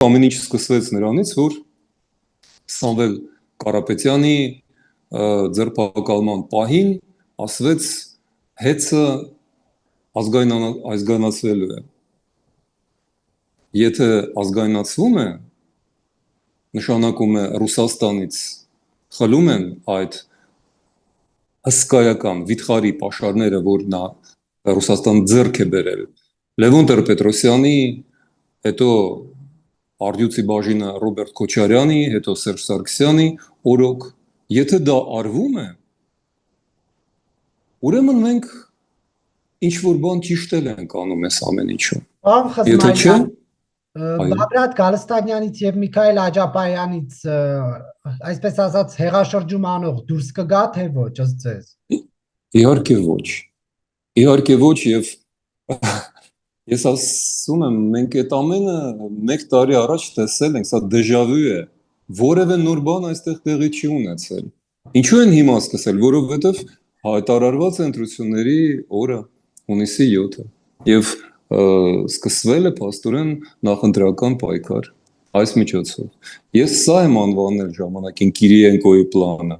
ամեն ինչ սկսվեց նրանից, որ Սամվել Կարապետյանի ձերբակալման պահին ասվեց հեծը ազգայնացվելու է։ Եթե ազգայնացվում է, նշանակում է Ռուսաստանից խլում են այդ հսկայական վիթխարի պաշարները, որ նա Ռուսաստան ձեռք է բերել։ Լևոն Տեր-Պետրոսյանի, հետո Արդյունցի բաժինը Ռոբերտ Քոչարյանի, հետո Սերժ Սարգսյանի օրոք, եթե դա արվում է, ուրեմն մենք ինչ-որ բան ճիշտել ենք անում այս ամեն ինչում։ Եթե չէ, Բագրատ Գալստանյանից եւ Միքայել Աջապայանից այսպես ասած հեղաշրջում անող դուրս կգա թե ոչ ըստ ձեզ։ Իհարկե ոչ։ Իհարկե ոչ եւ ես ասում եմ, մենք այդ ամենը 1 տարի առաջ տեսել ենք, սա դեժավյու է։ Որևէ նոր բան այստեղ տեղի չի ունեցել։ Ինչու են հիմա սկսել, որովհետեւ հայտարարված է ընտրությունների օրը հունիսի 7-ը եւ սկսվել է փաստորեն նախընտրական պայքար այս միջոցով։ Ես սա եմ անվանել ժամանակին Կիրիենկոյի պլանը։